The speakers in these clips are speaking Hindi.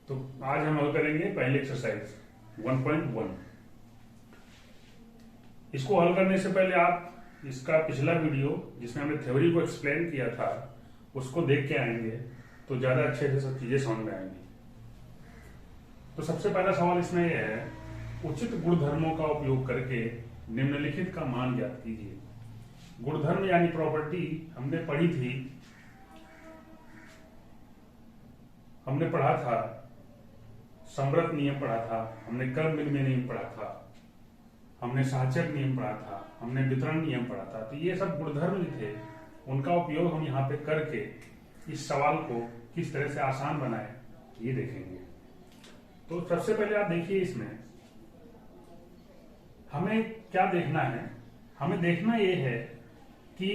तो आज हम हल करेंगे पहले एक्सरसाइज 1.1। इसको हल करने से पहले आप इसका पिछला वीडियो जिसमें हमने थ्योरी को एक्सप्लेन किया था उसको देख के आएंगे तो ज्यादा अच्छे से सब चीजें समझ में आएंगी। तो सबसे पहला सवाल इसमें यह है, उचित गुणधर्मों का उपयोग करके निम्नलिखित का मान ज्ञात कीजिए। गुणधर्म यानी प्रॉपर्टी हमने पढ़ी थी, हमने पढ़ा था समृत नियम पढ़ा था, हमने कर्म विनिमय नियम पढ़ा था, हमने साहचर्य नियम पढ़ा था, हमने वितरण नियम पढ़ा था। तो ये सब गुणधर्म जो थे उनका उपयोग हम यहाँ पे करके इस सवाल को किस तरह से आसान बनाए ये देखेंगे। तो सबसे पहले आप देखिए इसमें हमें क्या देखना है। हमें देखना ये है कि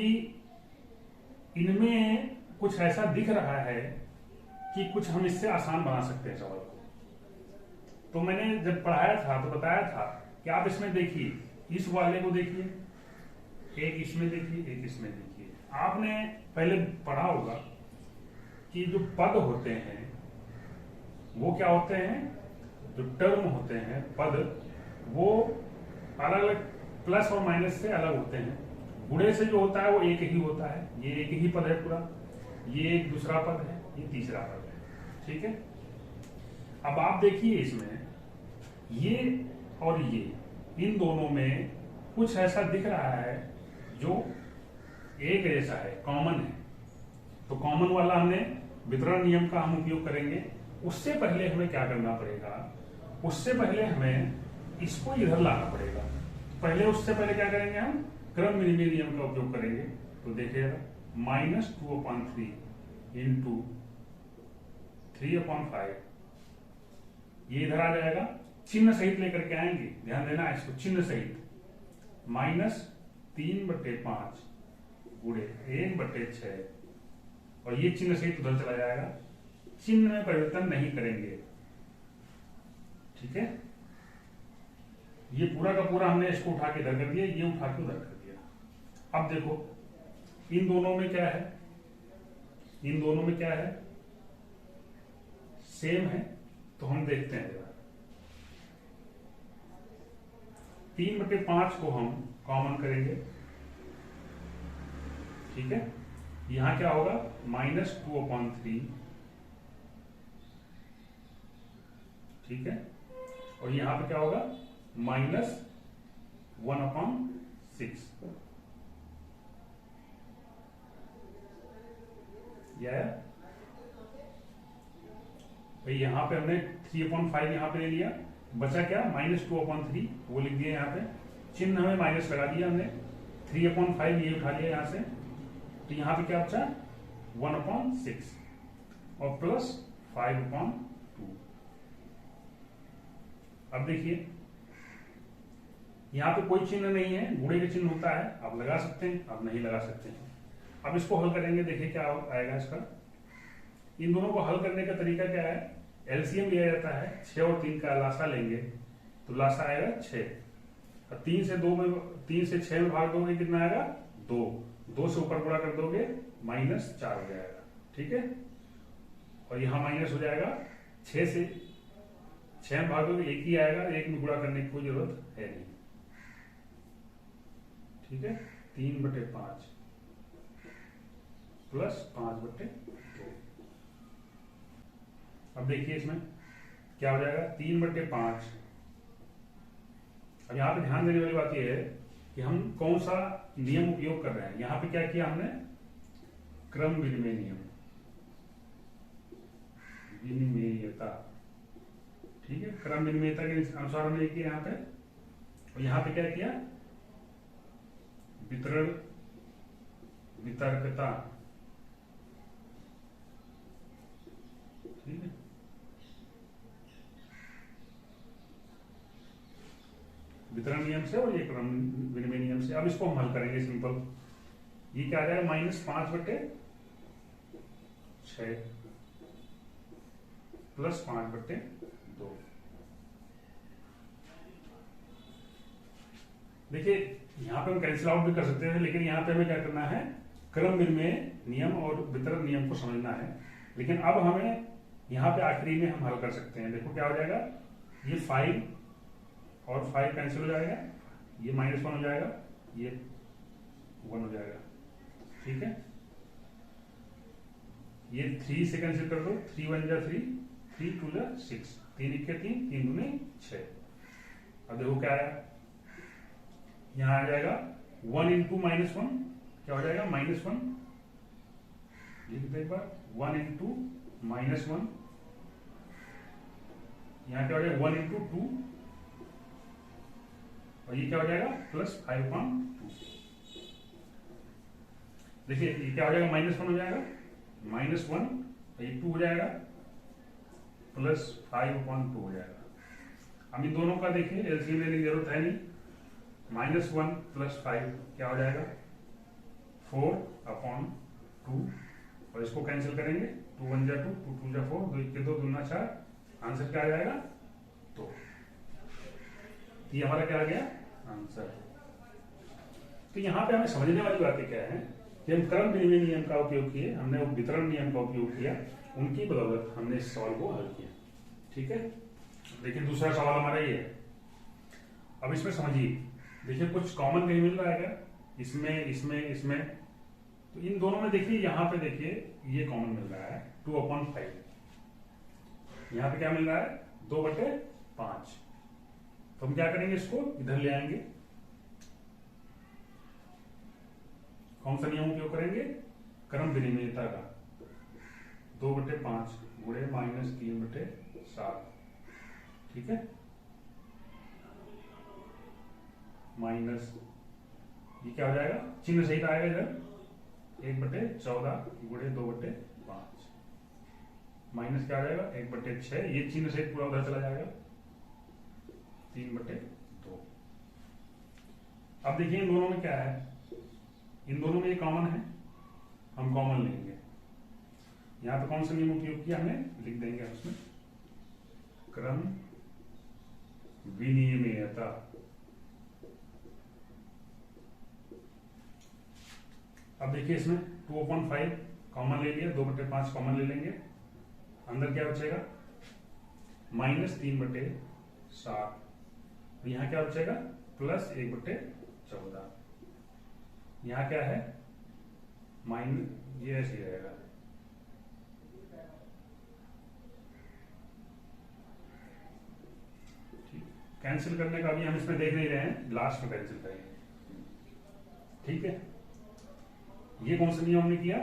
इनमें कुछ ऐसा दिख रहा है कि कुछ हम इससे आसान बना सकते हैं सवाल को। तो मैंने जब पढ़ाया था तो बताया था कि आप इसमें देखिए, इस वाले को देखिए, एक इसमें देखिए, एक इसमें देखिए। आपने पहले पढ़ा होगा कि जो पद होते हैं वो क्या होते हैं, जो टर्म होते हैं पद वो अलग अलग प्लस और माइनस से अलग होते हैं। गुणे से जो होता है वो एक ही होता है, ये एक ही पद है पूरा, ये एक दूसरा पद है, ये तीसरा पद है। ठीक है, अब आप देखिए इसमें ये और ये इन दोनों में कुछ ऐसा दिख रहा है जो एक जैसा है, कॉमन है। तो कॉमन वाला हमने वितरण नियम का हम उपयोग करेंगे। उससे पहले हमें क्या करना पड़ेगा, उससे पहले हमें इसको इधर लाना पड़ेगा। पहले उससे पहले क्या करेंगे, हम क्रम विनिमय नियम का उपयोग करेंगे। तो देखिएगा -2/3 इंटू 3/5 ये इधर आ जाएगा। चिन्ह सहित लेकर के आएंगे, ध्यान देना है इसको, चिन्ह सहित। -3/5 गुणे 1/6 और ये चिन्ह सहित उधर चला जाएगा। चिन्ह में परिवर्तन नहीं करेंगे। ठीक है, ये पूरा का पूरा हमने इसको उठा के इधर कर दिया, ये उठा के उधर कर दिया। अब देखो इन दोनों में क्या है, इन दोनों में क्या है, सेम है। तो हम देखते हैं जरा, 3/5 को हम कॉमन करेंगे। ठीक है, यहां क्या होगा, -2/3। ठीक है, और यहां पे क्या होगा, -1/6। भाई यहां पे हमने 3/5 यहां पे ले लिया, बचा क्या, -2/3 वो लिख दिया यहाँ पे। चिन्ह हमें माइनस लगा दिया हमने, 3/5 ये उठा लिया यहां से। तो यहां पे क्या बचा, 1/6 और प्लस 5/2। अब देखिए यहां पे कोई चिन्ह नहीं है, गुणे का चिन्ह होता है, आप लगा सकते हैं, आप नहीं लगा सकते हैं। अब इसको हल करेंगे, देखिए क्या आएगा इसका। इन दोनों को हल करने का तरीका क्या है, एलसीएम लिया जाता है, 6 और 3 का लासा लेंगे तो लासा आएगा 6। और 3 से 6 में भाग दोगे कितना आएगा, 2। 2 से ऊपर गुणा कर दोगे -4 हो जाएगा। ठीक है, और यहां माइनस हो जाएगा, 6 से 6 में भाग दोगे 1 ही आएगा, 1 में गुणा करने की कोई जरूरत है नहीं। ठीक है, 3/5 प्लस 5/2। अब देखिए इसमें क्या हो जाएगा, 3/5। अब यहां पे ध्यान देने वाली बात यह है कि हम कौन सा नियम उपयोग कर रहे हैं। यहां पे क्या किया हमने, क्रम विनिमय नियम, विनिमेयता। ठीक है, क्रम विनिमेयता के अनुसार हमने किया यहाँ पे। और यहां पे क्या किया, वितरण वितर्कता। ठीक है, वितरण नियम से और ये क्रम विनिमय नियम से। अब इसको हम हल करेंगे सिंपल। ये क्या आ जाएगा, -5/6 प्लस 5/2। देखिए यहां पे हम कैंसिल आउट भी कर सकते हैं, लेकिन यहां पे हमें क्या करना है, क्रम विनिमय नियम और वितरण नियम को समझना है। लेकिन अब हमें यहाँ पे आखिरी में हम हल कर सकते हैं। देखो क्या हो जाएगा, ये 5 और 5 कैंसिल हो जाएगा, ये -1 हो जाएगा, ये 1 हो जाएगा। ठीक है, ये 3 से कैंसिल कर दो, 3 1 जा 3, 3 2 जा 6, 3 1 3, 3 दूनी 6। अब देखो क्या आया, यहां आ जाएगा 1 इंटू -1, क्या हो जाएगा -1, लिख दो एक बार, 1 इंटू -1, यहां क्या हो जाएगा 1 इंटू 2, और ये क्या हो जाएगा +5/2। देखिए ये क्या हो जाएगा, -1 हो जाएगा, -1 और ये 2 हो जाएगा, +5/2 हो जाएगा। अब इन दोनों का देखिए एलसीएम लेने की जरूरत है नहीं, -1 + 5 क्या हो जाएगा 4/2, और इसको कैंसिल करेंगे, 2 1 जा 2, 2 2 जा 4, 2 1 के 2, 2 दूना 4, आंसर क्या आ जाएगा 2। ये हमारा क्या आ गया आंसर। तो यहाँ पे हमें समझने वाली बातें क्या है कि हम क्रम विनिमय नियम का उपयोग किए, हमने वितरण नियम का उपयोग किया, उनकी बदौलत हमने इस सवाल को हल किया। ठीक है, देखिए दूसरा सवाल हमारा ये है। अब इसमें समझिए, देखिए कुछ कॉमन नहीं मिल रहा है क्या, इसमें इसमें इसमें, तो इन दोनों में देखिए, यहाँ पे देखिए ये कॉमन मिल रहा है 2/5, यहाँ पे क्या मिल रहा है 2/5। तो हम क्या करेंगे, इसको इधर ले आएंगे, कौन सा नियम उपयोग करेंगे, क्रम विनिमयता का, 2/5 गुणे -3/7। ठीक है, माइनस ये क्या हो जाएगा, चिन्ह सहित आएगा इधर, 1/14 गुणे 2/5, माइनस क्या आ जाएगा 1/6, ये चिन्ह सहित पूरा उधर चला जाएगा, 3/2। अब देखिए इन दोनों में क्या है, इन दोनों में ये कॉमन है, हम कॉमन लेंगे। यहां पे कौन सा नियम उपयोग किया हमने, लिख देंगे उसमें, क्रम विनिमयता। अब देखिए इसमें 2/5 कॉमन ले लिया, 2/5 कॉमन ले लेंगे, अंदर क्या बचेगा -3/7, यहां क्या बचेगा +1/14, यहां क्या है माइनस, ये ऐसे ही रहेगा। कैंसिल करने का भी हम इसमें देख नहीं रहे हैं, लास्ट में कैंसिल करेंगे। ठीक है, ये कौन सा नियम हमने किया,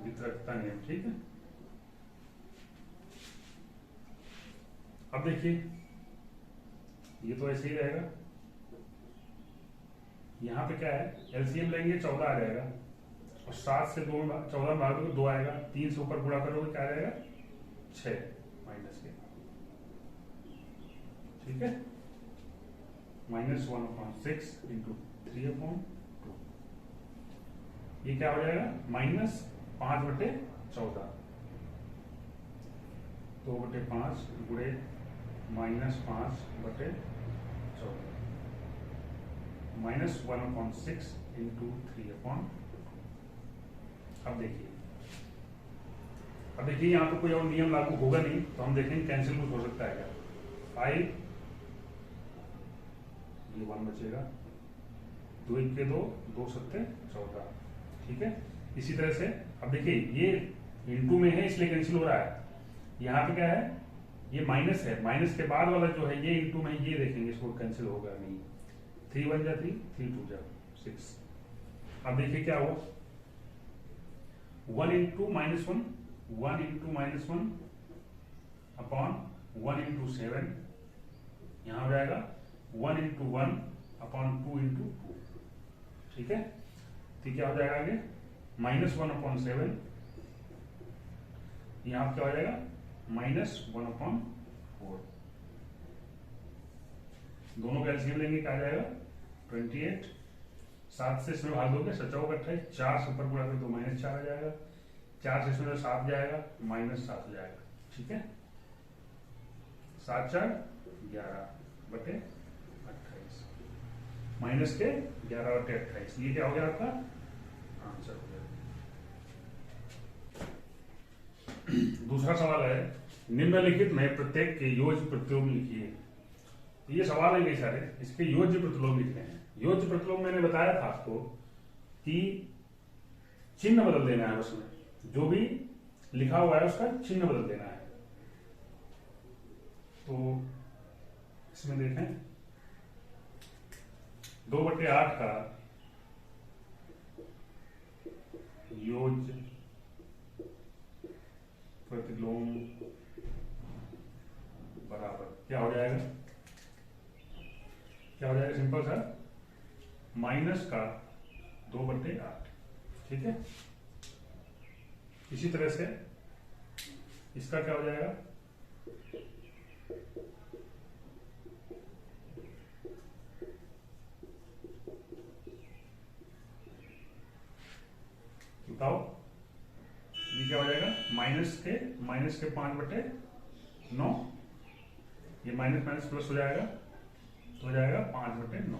वितरकता नियम। ठीक है, अब देखिए ये तो ऐसे ही रहेगा, यहां पे क्या है एलसीएम लेंगे 14 आ जाएगा, और 7 से 2 14 में भागोगे 2 आएगा, 3 से ऊपर गुणा करोगे क्या आ जाएगा 6 माइनस के। ठीक है, -1/6 इंटू 3/2, ये क्या हो जाएगा -5/14, 2/5 गुणे -5/14, -1/6 इंटू 3/2। अब देखिए यहाँ पे कोई और नियम लागू होगा नहीं, तो हम देखेंगे कैंसिल कुछ हो सकता है क्या, 5, ये 1 बचेगा, 2 1 के 2, 2 7 14। ठीक है, इसी तरह से अब देखिए ये इनटू में है इसलिए कैंसिल हो रहा है, यहाँ पे क्या है ये माइनस है, माइनस के बाद वाला जो है ये इनटू में, ये देखेंगे इसको कैंसिल होगा नहीं, 3 1 जा 3, 3 2 जा 6। अब देखिए क्या हुआ, 1 इंटू -1, 1 इंटू -1 अपॉन 1 इंटू 7, यहां हो जाएगा 1 इंटू 1 अपॉन 2 इंटू 2। ठीक है, तो क्या हो जाएगा आगे -1/7, यहां क्या हो जाएगा -1/4, दोनों का एलसीएम लेंगे क्या आ जाएगा 28, 7 से इसमें भाग दोगे 7 × 28, 4 से ऊपर गुणा कर तो -4 आ जाएगा, 4 से इसमें 7 जाएगा -7 हो जाएगा। ठीक है, 7 4 11/28, माइनस के 11/28, ये क्या हो गया आपका आंसर हो गया। दूसरा सवाल है, निम्नलिखित में प्रत्येक के योज्य प्रतिलोम लिखिए। ये सवाल है कई सारे, इसके योज्य प्रतिलोम लिखने हैं। योज्य प्रतिलोम मैंने बताया था आपको कि चिन्ह बदल देना है, उसमें जो भी लिखा हुआ है उसका चिन्ह बदल देना है। तो इसमें देखें 2/8 का योज्य प्रतिलोम बराबर क्या हो जाएगा, क्या हो जाएगा, सिंपल सा माइनस का 2/8, ठीक है। इसी तरह से इसका क्या हो जाएगा, बताओ ये क्या हो जाएगा, माइनस के 5/9, ये माइनस माइनस प्लस हो जाएगा तो हो जाएगा 5/9,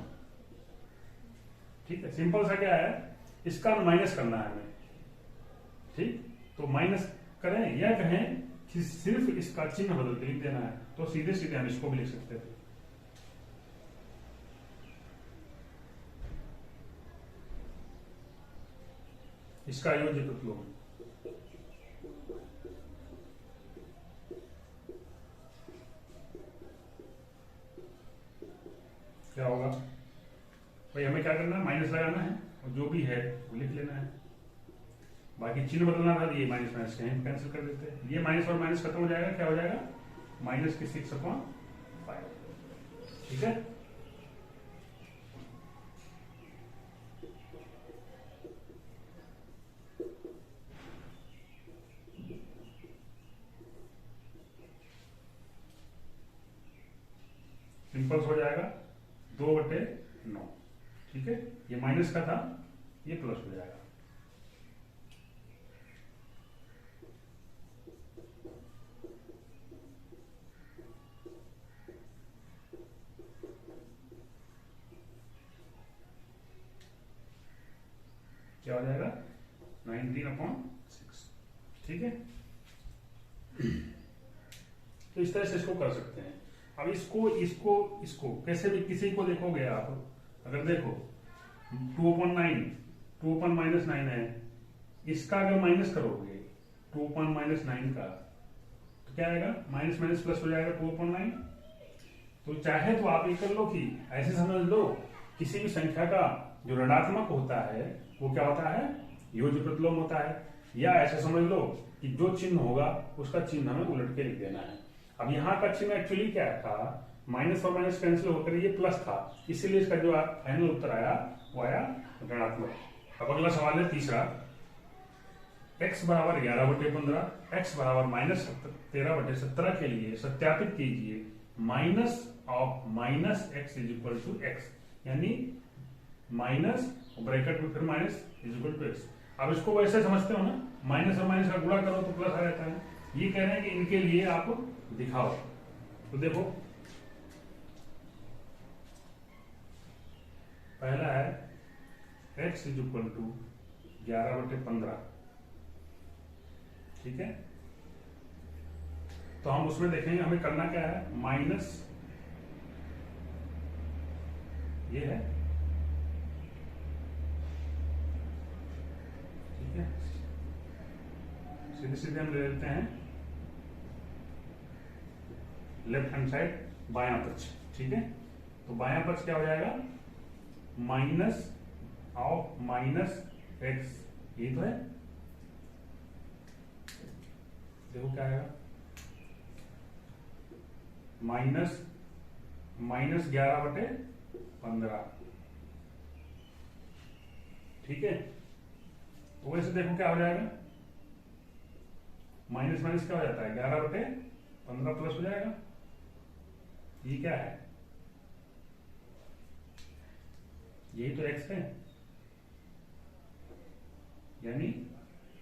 ठीक है। सिंपल सा क्या है, इसका माइनस करना है हमें, ठीक। तो माइनस करें या कहें कि सिर्फ इसका चिन्ह बदल के लिख देना है, तो सीधे सीधे हम इसको भी लिख सकते थे। इसका योज्य प्रतिलोम क्या होगा भाई, हमें क्या करना है, माइनस लगाना है और जो भी है वो लिख लेना है। बाकी चिन्ह बदलना था, ये माइनस माइनस कैंसिल कर देते हैं, ये माइनस और माइनस खत्म हो जाएगा, क्या हो जाएगा माइनस के 6/5, ठीक है। सिंपल हो जाएगा 2/9, ठीक है। ये माइनस का था, ये प्लस हो जाएगा। क्या हो जाएगा 19/6, ठीक है। तो इस तरह से इसको कर सकते हैं। अब इसको इसको इसको कैसे भी किसी को देखोगे आप, अगर देखो 2/9 है, इसका अगर माइनस करोगे 2/9 का तो क्या आएगा, माइनस माइनस प्लस हो जाएगा 2/9। तो चाहे तो आप ये कर लो कि ऐसे समझ लो, किसी भी संख्या का जो ऋणात्मक होता है वो क्या होता है, योज्य प्रतिलोम होता है, या ऐसे समझ लो कि जो चिन्ह होगा उसका चिन्ह हमें उलट के लिख देना है। अब यहाँ का चिन्ह एक्चुअली क्या था, माइनस और माइनस कैंसिल होकर ये प्लस था, इसीलिए इसका जो फाइनल उत्तर आया वो आया ऋणात्मक। अब अगला सवाल है तीसरा, x बराबर 11/15, x बराबर -13/17 के लिए सत्यापित कीजिए minus of minus x is equal to x, यानी माइनस ब्रैकेट में फिर minus is equal to x. अब इसको वैसे समझते हो ना, माइनस और माइनस का गुणा करो तो प्लस आ जाता है। ये कह रहे हैं कि इनके लिए आप दिखाओ, तो देखो पहला है x इज इक्वल टू 11/15, ठीक है। तो हम उसमें देखेंगे हमें करना क्या है, माइनस ये है, ठीक है। सीधे सीधे हम ले लेते हैं लेफ्ट हैंड साइड बायां पक्ष, ठीक है। तो बायां पक्ष क्या हो जाएगा, माइनस ऑफ माइनस एक्स, ये तो है, देखो क्या आएगा, माइनस 11/15, ठीक है। तो वैसे देखो क्या हो जाएगा, माइनस माइनस क्या हो जाता है, 11/15 प्लस हो जाएगा, ये क्या है, यही तो x है, यानी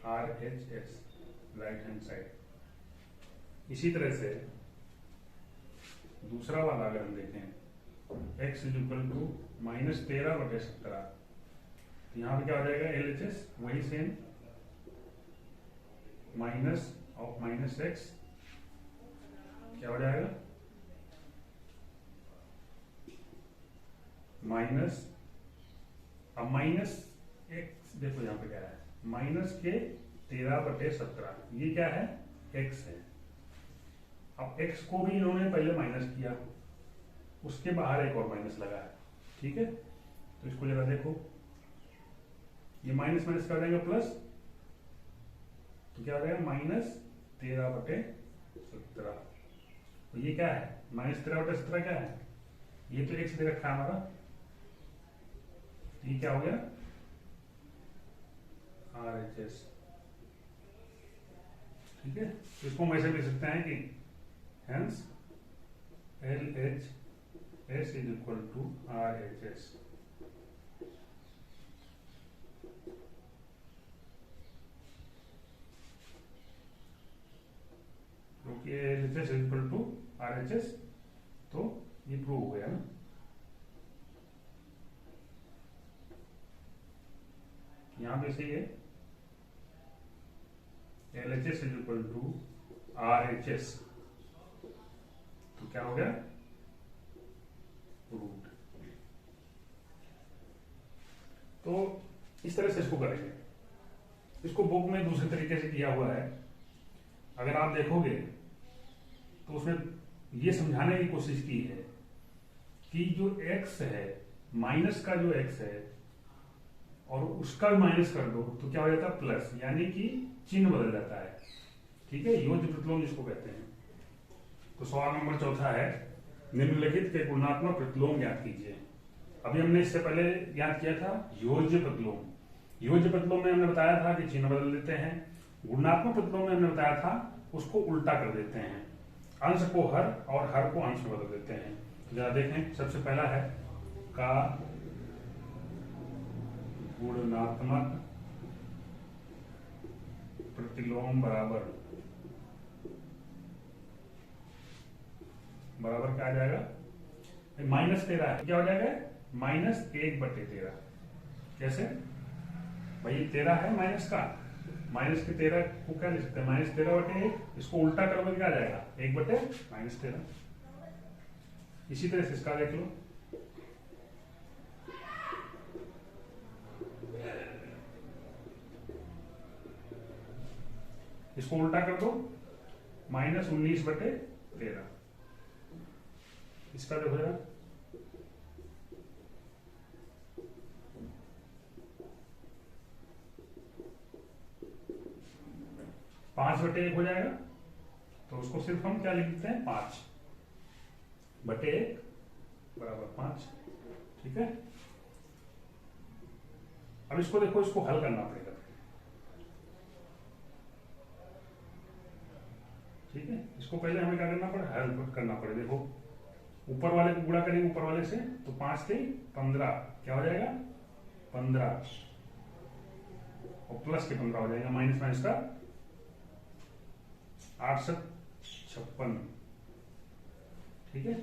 RHS राइट हैंड साइड। इसी तरह से दूसरा वाला अगर हम देखें x इज इक्वल टू -13/17। यहाँ पे क्या हो जाएगा LHS वही सेम, माइनस ऑफ -x क्या हो जाएगा माइनस, अब -x देखो यहाँ पे क्या है -13/17, ये क्या है x है। अब x को भी इन्होंने पहले माइनस किया, उसके बाहर एक और माइनस लगा है, ठीक है। तो इसको जरा देखो, ये माइनस माइनस क्या हो जाएगा प्लस, तो क्या हो जाएगा -13/17। तो ये क्या है -13/17 क्या है, ये तो x दे रखा है हमारा, ये क्या हो गया RHS, ठीक है। तो इसको हम ऐसे लिख सकते हैं कि hence LHS is equal to RHS। क्योंकि LHS is equal to RHS, तो ये प्रूव हो गया ना। यहां पे सही है LHS is equal to RHS, तो क्या हो गया रूट। तो इस तरह से इसको करेंगे। इसको बुक में दूसरे तरीके से किया हुआ है, अगर आप देखोगे तो उसमें ये समझाने की कोशिश की है कि जो x है, माइनस का जो x है और उसका भी माइनस कर दो तो क्या हो जाता है प्लस, यानी कि चिन्ह बदल जाता है, ठीक है। योज्य प्रतिलोम जिसको कहते हैं। तो सवाल नंबर चौथा है, निम्नलिखित के गुणात्मक प्रतिलोम ज्ञात कीजिए। अभी हमने इससे पहले ज्ञात किया था योज्य प्रतिलोम। योज्य प्रतिलोम में हमने बताया था कि चिन्ह बदल देते हैं, गुणात्मक प्रतिलोम में हमने बताया था उसको उल्टा कर देते हैं, अंश को हर और हर को अंश में बदल देते हैं। तो जरा देखें, सबसे पहला है का गुणात्मक प्रतिलोम बराबर क्या आ जाएगा, -13 है, क्या हो जाएगा -1/13। कैसे भाई, 13 है माइनस का, माइनस के 13 को क्या लिख सकते हैं -13/1, इसको उल्टा करोगे क्या आ जाएगा 1/-13। इसी तरह से इसका देख लो, इसको उल्टा कर दो -19/13। इसका देखो जरा, (5/1) हो जाएगा। तो उसको सिर्फ हम क्या लिख देते हैं 5/1 बराबर 5, ठीक है। अब इसको देखो, इसको हल करना पड़ेगा, ठीक है। इसको पहले हमें क्या करना पड़े, हल करना पड़े। देखो ऊपर वाले को गुणा करेंगे ऊपर वाले से, तो 5 से 15 क्या हो जाएगा 15, और प्लस के 15 हो जाएगा, माइनस माइनस का 8×56, ठीक है।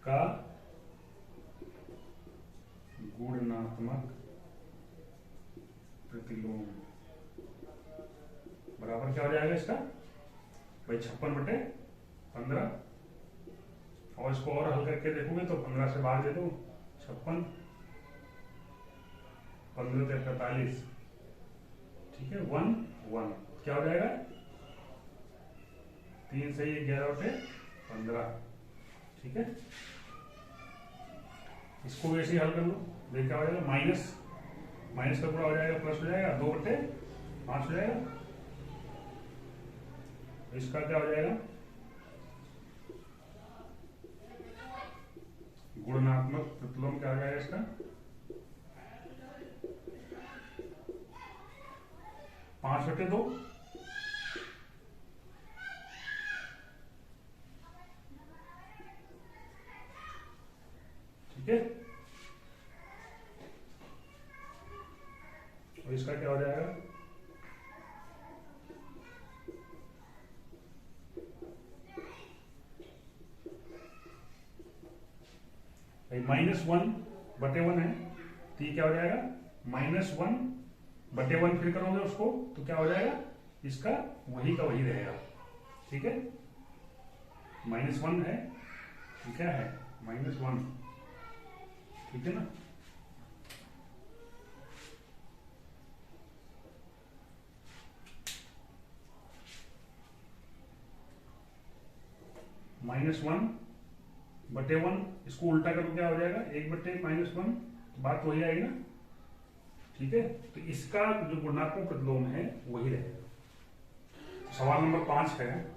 का गुणात्मक प्रतिलोम बराबर क्या हो जाएगा इसका भाई 56/15, और इसको और हल करके देखोगे तो 15 से भाग दे दो 56, 15 से 45, ठीक है। 1 1 क्या हो जाएगा 3 से 11/15, ठीक है। इसको भी ऐसे ही हल कर लो, देख क्या हो जाएगा, माइनस माइनस का पूरा हो जाएगा प्लस हो जाएगा 2/5 हो जाएगा। इसका क्या हो जाएगा गुणात्मक प्रतिलोम क्या हो जाएगा इसका 5/2, ठीक है। और इसका क्या हो जाएगा -1/1 है, तो ये क्या हो जाएगा -1/1, फिर करोगे उसको तो क्या हो जाएगा, इसका वही का वही रहेगा। ठीक है, -1 है, ये क्या है -1, ठीक है ना। -1/1, इसको उल्टा करो क्या हो जाएगा 1/-1, बात वही आएगी ना। ठीक है, तो इसका जो गुणात्मक प्रतिलोम है वही रहेगा। सवाल नंबर 5 है,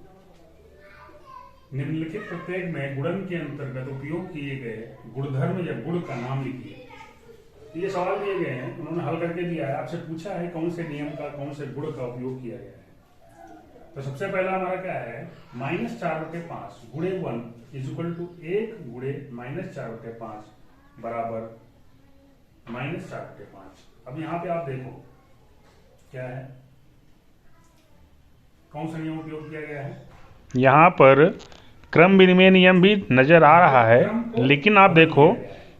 निम्नलिखित प्रत्येक में गुणन के अंतर्गत उपयोग किए गए गुणधर्म या गुण का नाम लिखिए। ये सवाल दिए गए हैं, उन्होंने हल करके दिया है, आपसे पूछा है कौन से नियम का, कौन से गुण का उपयोग किया गया है। तो सबसे पहला हमारा क्या है, -4/5 गुणे 1 = 1 गुणे -4/5 बराबर -4/5। अब यहाँ पे आप देखो क्या है, कौन सा नियम उपयोग किया गया है। यहाँ पर क्रम विनिमय नियम भी नजर आ रहा है, लेकिन आप देखो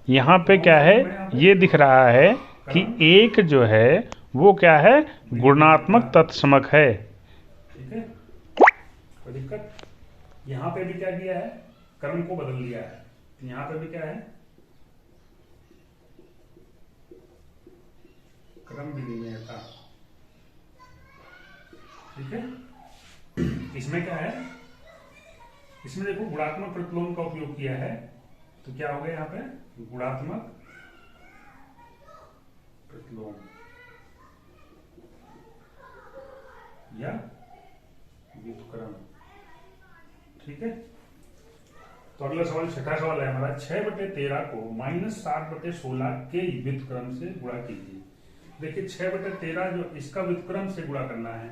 यहाँ पे क्या है, ये दिख रहा है कि एक जो है वो क्या है, गुणात्मक तत्समक है। ठीक है, कोई दिक्कत। यहाँ पे भी क्या किया है, क्रम को बदल दिया है। यहाँ पे भी क्या है, क्रम विनिमयता। ठीक है, इसमें क्या है, इसमें देखो गुणात्मक प्रतिलोम का उपयोग किया है, तो क्या हो गया यहाँ पे गुणात्मक प्रतिलोम या व्युत्क्रम। ठीक है, तो अगला सवाल, छठा सवाल है हमारा, 6/13 को -7/16 के व्युत्क्रम से गुणा कीजिए। देखिए 6/13 जो इसका व्युत्क्रम से गुणा करना है,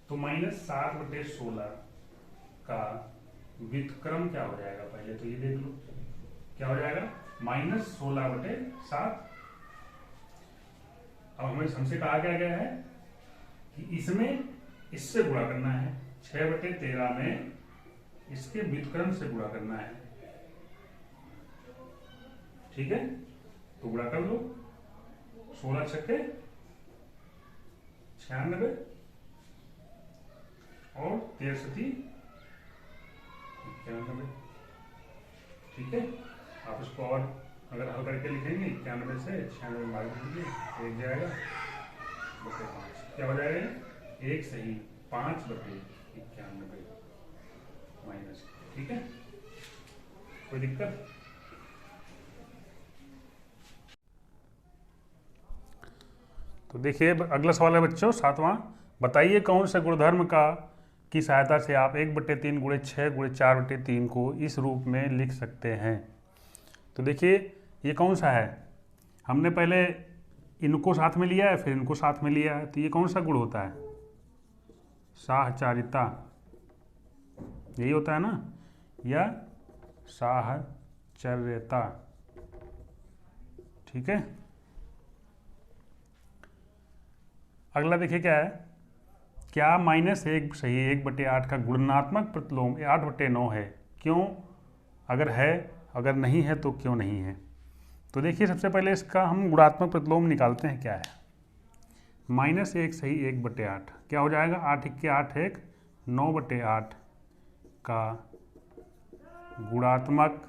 तो -7/16 का व्युत्क्रम क्या हो जाएगा, पहले तो ये देख लो क्या हो जाएगा -16/7। अब हमसे कहा गया है कि इसमें इससे गुणा करना है, 6/13 में इसके व्युत्क्रम से गुणा करना है। ठीक है, तो गुणा कर लो, 16 छक्के 96 और 13 91। ठीक है, आप इसको और अगर हल करके लिखेंगे 91 से 96 मार्क दीजिए, एक जाएगा 5, क्या हो जाएगा 1 सही 5/91 माइनस। ठीक है, कोई दिक्कत। तो देखिए अगला सवाल है बच्चों 7वां, बताइए कौन से गुणधर्म की सहायता से आप 1/3 गुणे 6 गुणे 4/3 को इस रूप में लिख सकते हैं। तो देखिए ये कौन सा है, हमने पहले इनको साथ में लिया है, फिर इनको साथ में लिया है, तो ये कौन सा गुण होता है, साहचर्यता, यही होता है ना, या साहचर्यता। ठीक है, अगला देखिए क्या है, क्या -1 सही 1/8 का गुणात्मक प्रतिलोम 8/9 है, क्यों, अगर है, अगर नहीं है तो क्यों नहीं है। तो देखिए सबसे पहले इसका हम गुणात्मक प्रतिलोम निकालते हैं, क्या है -1 सही 1/8 क्या हो जाएगा, 8 × 8 1 9/8 का गुणात्मक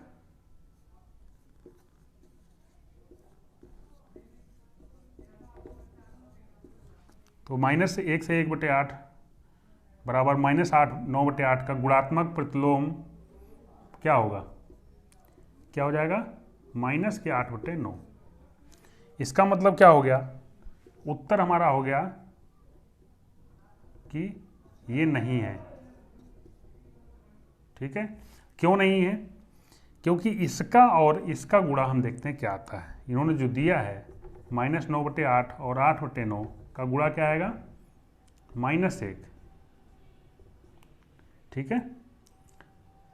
तो -1 से 1/8 बराबर -8 9/8 का गुणात्मक प्रतिलोम क्या होगा, क्या हो जाएगा -8/9। इसका मतलब क्या हो गया, उत्तर हमारा हो गया कि ये नहीं है। ठीक है, क्यों नहीं है, क्योंकि इसका और इसका गुणा हम देखते हैं क्या आता है। इन्होंने जो दिया है -9/8 और 8/9 का गुणा क्या आएगा -1। ठीक है,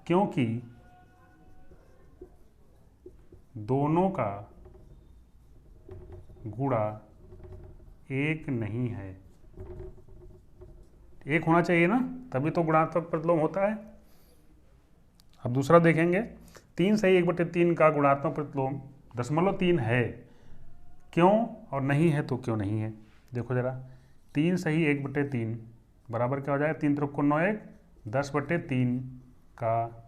क्योंकि दोनों का गुणा 1 नहीं है, 1 होना चाहिए ना, तभी तो गुणात्मक प्रतिलोम होता है। अब दूसरा देखेंगे 3/1/3 का गुणात्मक प्रतिलोम 0.3 है। क्यों और नहीं है तो क्यों नहीं है, देखो जरा। 3/1/3 बराबर क्या हो जाएगा, 3 त्रिक को 9 1 10/3 का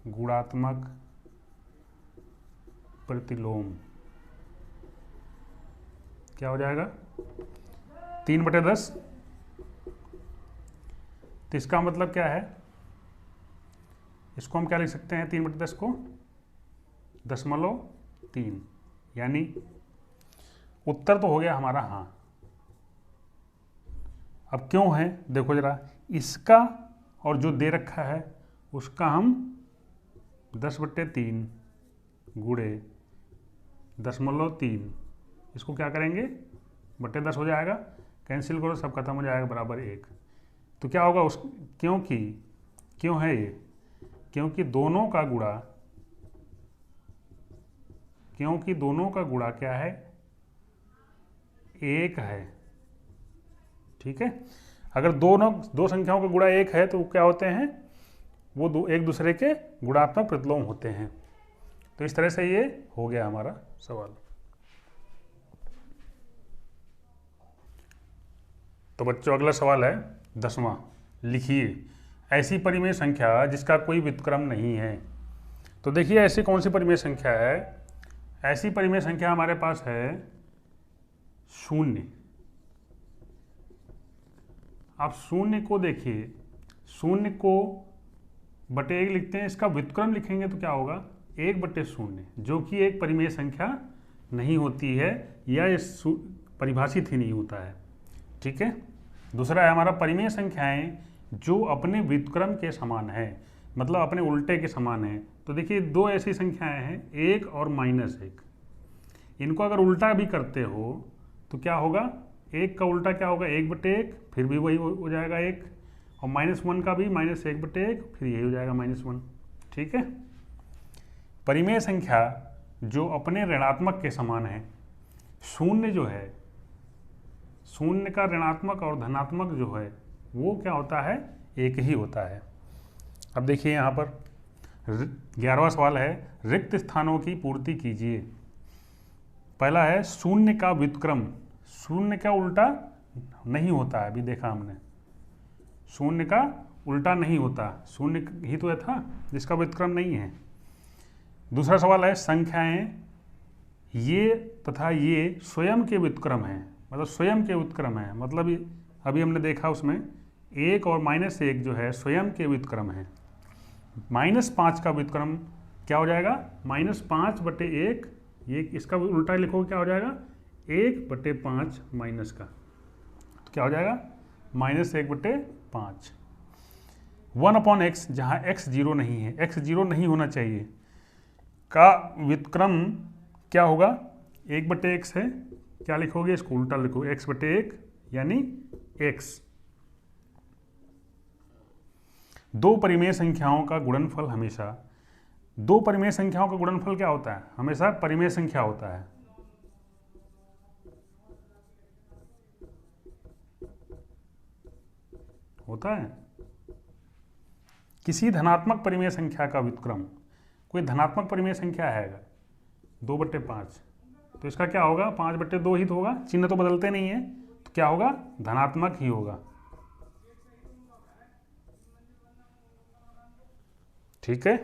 गुणात्मक प्रतिलोम क्या हो जाएगा, 3/10। तो इसका मतलब क्या है, इसको हम क्या लिख सकते हैं, 3/10 को 0.3, यानी उत्तर तो हो गया हमारा हाँ। अब क्यों है देखो जरा, इसका और जो दे रखा है उसका हम 10/3 गुणे 0.3, इसको क्या करेंगे बटे 10 हो जाएगा, कैंसिल करो सब खत्म हो जाएगा, बराबर 1। तो क्या होगा उस, क्योंकि क्यों है ये, क्योंकि दोनों का गुणा क्या है, 1 है। ठीक है, अगर दो संख्याओं का गुणा 1 है तो क्या होते हैं, वो एक दूसरे के गुणात्मक प्रतिलोम होते हैं। तो इस तरह से ये हो गया हमारा सवाल। तो बच्चों अगला सवाल है 10वां, लिखिए ऐसी परिमेय संख्या जिसका कोई व्युत्क्रम नहीं है। तो देखिए ऐसी कौन सी परिमेय संख्या है, ऐसी परिमेय संख्या हमारे पास है 0। आप 0 को देखिए, 0 को बटे 1 लिखते हैं, इसका व्युत्क्रम लिखेंगे तो क्या होगा 1/0, जो कि एक परिमेय संख्या नहीं होती है, या इस परिभाषित ही नहीं होता है। ठीक है, दूसरा है हमारा परिमेय संख्याएं जो अपने व्युत्क्रम के समान है, मतलब अपने उल्टे के समान है। तो देखिए दो ऐसी संख्याएं हैं, 1 और -1। इनको अगर उल्टा भी करते हो तो क्या होगा, 1 का उल्टा क्या होगा 1/1, फिर भी वही हो जाएगा 1, और -1 का भी -1/1, फिर यही हो जाएगा -1। ठीक है, परिमेय संख्या जो अपने ऋणात्मक के समान है, 0 जो है, 0 का ऋणात्मक और धनात्मक जो है वो क्या होता है, 1 ही होता है। अब देखिए यहाँ पर 11वां सवाल है, रिक्त स्थानों की पूर्ति कीजिए। पहला है 0 का व्युत्क्रम, 0 का उल्टा नहीं होता है, अभी देखा हमने 0 का उल्टा नहीं होता, 0 ही तो था जिसका व्युत्क्रम नहीं है। दूसरा सवाल है संख्याएं ये तथा ये स्वयं के व्युत्क्रम हैं, मतलब स्वयं के व्युत्क्रम है, मतलब अभी हमने देखा उसमें 1 और -1 जो है स्वयं के व्युत्क्रम है। -5 का व्युत्क्रम क्या हो जाएगा, -5/1, ये इसका उल्टा लिखोगे क्या हो जाएगा 1/5 माइनस का, तो क्या हो जाएगा -1/5। 1/x जहाँ x 0 नहीं है, x 0 नहीं होना चाहिए, का व्युत्क्रम क्या होगा 1/x है, क्या लिखोगे इसको उल्टा लिखो x/1 यानी x। दो परिमेय संख्याओं का गुणनफल हमेशा, दो परिमेय संख्याओं का गुणनफल क्या होता है, हमेशा परिमेय संख्या होता है। होता है किसी धनात्मक परिमेय संख्या का व्युत्क्रम, कोई धनात्मक परिमेय संख्या है 2/5, तो इसका क्या होगा 5/2 ही तो होगा, चिन्ह तो बदलते नहीं है, तो क्या होगा धनात्मक ही होगा। ठीक है।